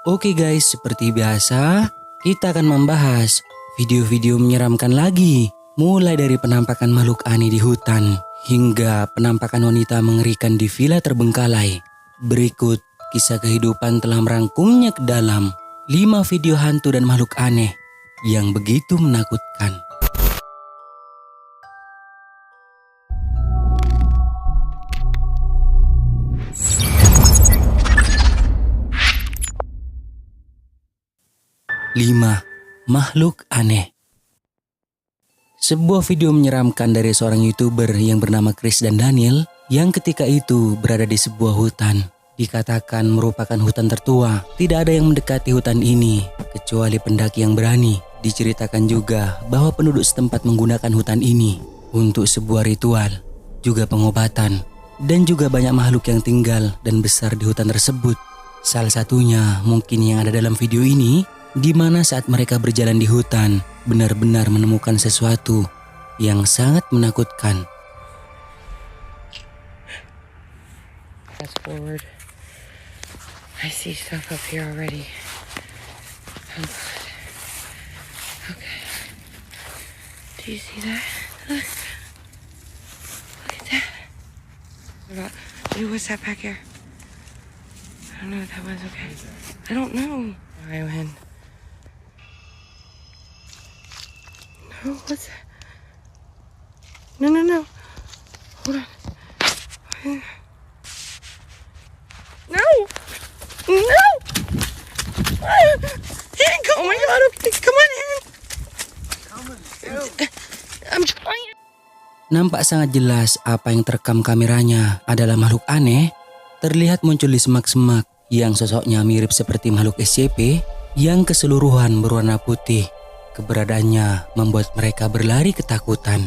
Oke guys, seperti biasa, kita akan membahas video-video menyeramkan lagi. Mulai dari penampakan makhluk aneh di hutan, hingga penampakan wanita mengerikan di villa terbengkalai. Berikut kisah kehidupan telah merangkumnya ke dalam 5 video hantu dan makhluk aneh yang begitu menakutkan. Lima, makhluk aneh. Sebuah video menyeramkan dari seorang YouTuber yang bernama Chris dan Daniel yang ketika itu berada di sebuah hutan. Dikatakan merupakan hutan tertua. Tidak ada yang mendekati hutan ini kecuali pendaki yang berani. Diceritakan juga bahwa penduduk setempat menggunakan hutan ini untuk sebuah ritual, juga pengobatan, dan juga banyak makhluk yang tinggal dan besar di hutan tersebut. Salah satunya mungkin yang ada dalam video ini, di mana saat mereka berjalan di hutan benar-benar menemukan sesuatu yang sangat menakutkan. Fast forward. I see stuff up here already. Oh God. Okay. Do you see that? Look. Look at that. What's that back here? I don't know what that was. Okay. I don't know. I went. No, what's that? No. Hold on. No! Hank, oh my God, okay, come on, Hank. I'm trying. Nampak sangat jelas apa yang terekam kameranya adalah makhluk aneh terlihat muncul di semak-semak yang sosoknya mirip seperti makhluk SCP yang keseluruhan berwarna putih. Keberadaannya membuat mereka berlari ketakutan.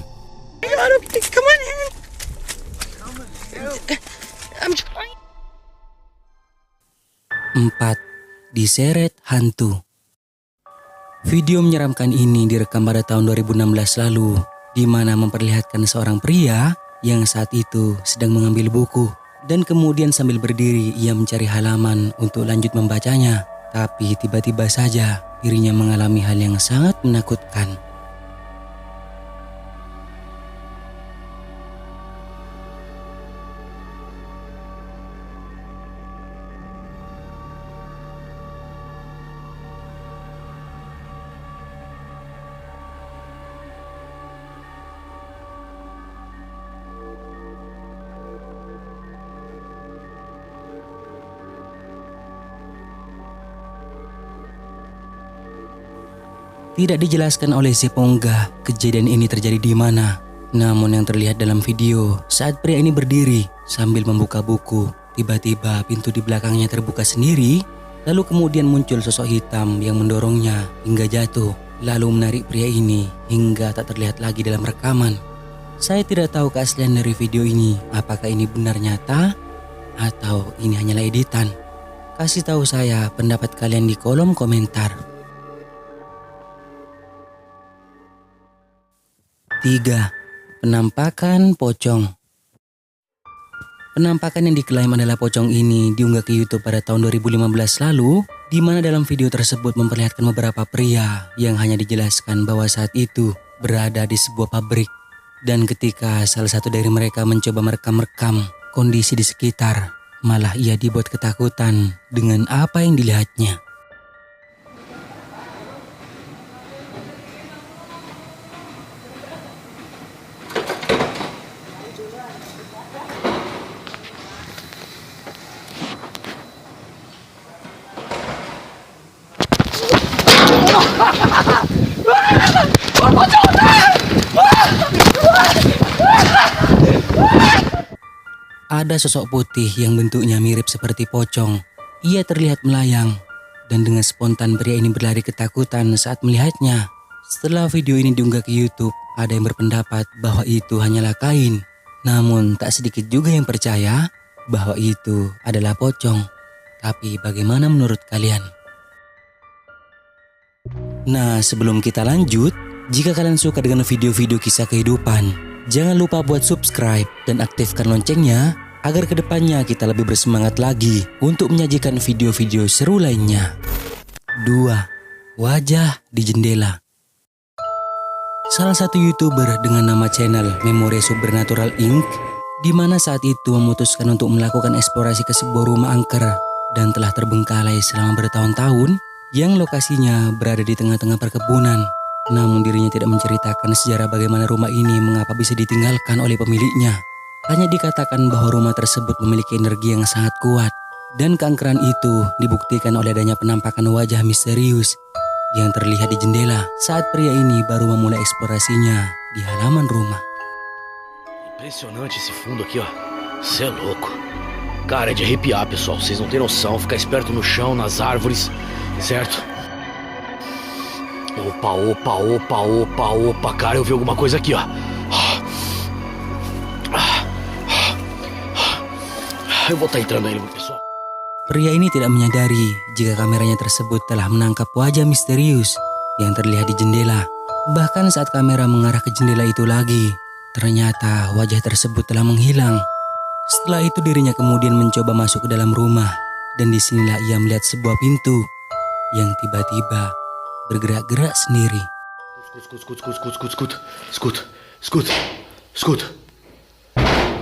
Come on, Hank. I'm trying. 4. Diseret hantu. Video menyeramkan ini direkam pada tahun 2016 lalu, di mana memperlihatkan seorang pria yang saat itu sedang mengambil buku dan kemudian sambil berdiri ia mencari halaman untuk lanjut membacanya. Tapi tiba-tiba saja dirinya mengalami hal yang sangat menakutkan. Tidak dijelaskan oleh si pengunggah kejadian ini terjadi di mana. Namun yang terlihat dalam video saat pria ini berdiri sambil membuka buku, tiba-tiba pintu di belakangnya terbuka sendiri, lalu kemudian muncul sosok hitam yang mendorongnya hingga jatuh, lalu menarik pria ini hingga tak terlihat lagi dalam rekaman. Saya tidak tahu keaslian dari video ini, apakah ini benar nyata atau ini hanyalah editan. Kasih tahu saya pendapat kalian di kolom komentar. 3. Penampakan pocong. Penampakan yang diklaim adalah pocong ini diunggah ke YouTube pada tahun 2015 lalu, di mana dalam video tersebut memperlihatkan beberapa pria yang hanya dijelaskan bahwa saat itu berada di sebuah pabrik. Dan ketika salah satu dari mereka mencoba merekam kondisi di sekitar, malah ia dibuat ketakutan dengan apa yang dilihatnya. Ada sosok putih yang bentuknya mirip seperti pocong. Ia terlihat melayang dan dengan spontan pria ini berlari ketakutan saat melihatnya. Setelah video ini diunggah ke YouTube, ada yang berpendapat bahwa itu hanyalah kain. Namun tak sedikit juga yang percaya bahwa itu adalah pocong. Tapi bagaimana menurut kalian? Nah, sebelum kita lanjut, jika kalian suka dengan video-video kisah kehidupan, jangan lupa buat subscribe dan aktifkan loncengnya agar kedepannya kita lebih bersemangat lagi untuk menyajikan video-video seru lainnya. 2. Wajah di jendela. Salah satu YouTuber dengan nama channel Memory Supernatural Inc. di mana saat itu memutuskan untuk melakukan eksplorasi ke sebuah rumah angker dan telah terbengkalai selama bertahun-tahun yang lokasinya berada di tengah-tengah perkebunan. Namun dirinya tidak menceritakan sejarah bagaimana rumah ini mengapa bisa ditinggalkan oleh pemiliknya. Hanya dikatakan bahwa rumah tersebut memiliki energi yang sangat kuat dan keangkeran itu dibuktikan oleh adanya penampakan wajah misterius yang terlihat di jendela saat pria ini baru memulai eksplorasinya di halaman rumah. Impressionante esse fundo aqui, ó. Cê é louco. Cara, é de arrepiar, pessoal. Vocês não têm noção. Ficar esperto no chão, nas árvores, certo? Opa, opa, opa, opa, opa. Cara, eu vi alguma coisa aqui, ó. Eu vou estar entrando aí, pessoal. Pria ini tidak menyadari jika kameranya tersebut telah menangkap wajah misterius yang terlihat di jendela. Bahkan saat kamera mengarah ke jendela itu lagi, ternyata wajah tersebut telah menghilang. Setelah itu dirinya kemudian mencoba masuk ke dalam rumah dan disinilah ia melihat sebuah pintu yang tiba-tiba bergerak-gerak sendiri. Escuta.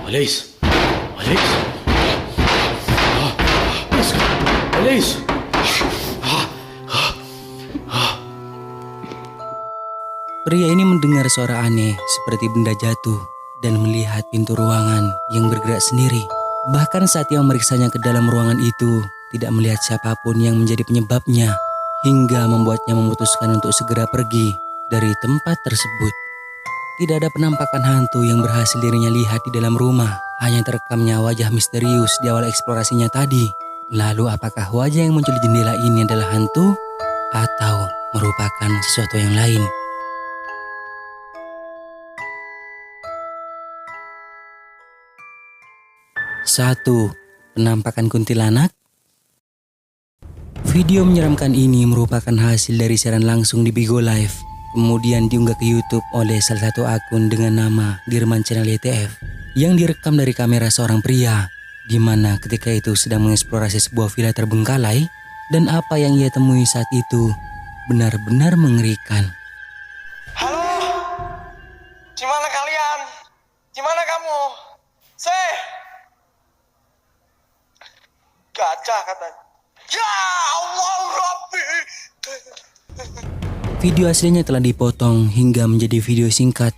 Olha isso. Olha isso. Olha isso. Pria ini mendengar suara aneh seperti benda jatuh dan melihat pintu ruangan yang bergerak sendiri. Bahkan saat ia memeriksanya ke dalam ruangan itu, tidak melihat siapapun yang menjadi penyebabnya, hingga membuatnya memutuskan untuk segera pergi dari tempat tersebut. Tidak ada penampakan hantu yang berhasil dirinya lihat di dalam rumah, hanya terekamnya wajah misterius di awal eksplorasinya tadi. Lalu apakah wajah yang muncul di jendela ini adalah hantu atau merupakan sesuatu yang lain? Satu, penampakan kuntilanak. Video menyeramkan ini merupakan hasil dari siaran langsung di Bigo Live, kemudian diunggah ke YouTube oleh salah satu akun dengan nama Dirman Channel YTF yang direkam dari kamera seorang pria, di mana ketika itu sedang mengeksplorasi sebuah villa terbengkalai dan apa yang ia temui saat itu benar-benar mengerikan. Halo, di mana kalian? Di mana kamu? Gajah katanya. Ya Allah Rabbi. Video aslinya telah dipotong hingga menjadi video singkat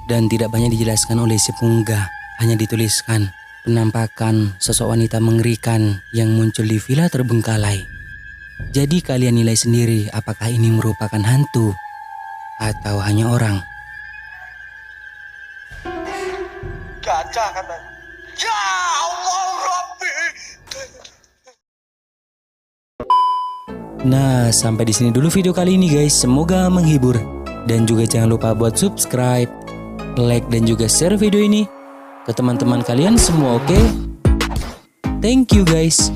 dan tidak banyak dijelaskan oleh si pengunggah. Hanya dituliskan penampakan sosok wanita mengerikan yang muncul di villa terbengkalai. Jadi kalian nilai sendiri apakah ini merupakan hantu atau hanya orang. Gajah katanya. Ya Allah Rabbi. Nah, sampai di sini dulu video kali ini guys. Semoga menghibur dan juga jangan lupa buat subscribe, like dan juga share video ini ke teman-teman kalian semua, oke? Thank you guys.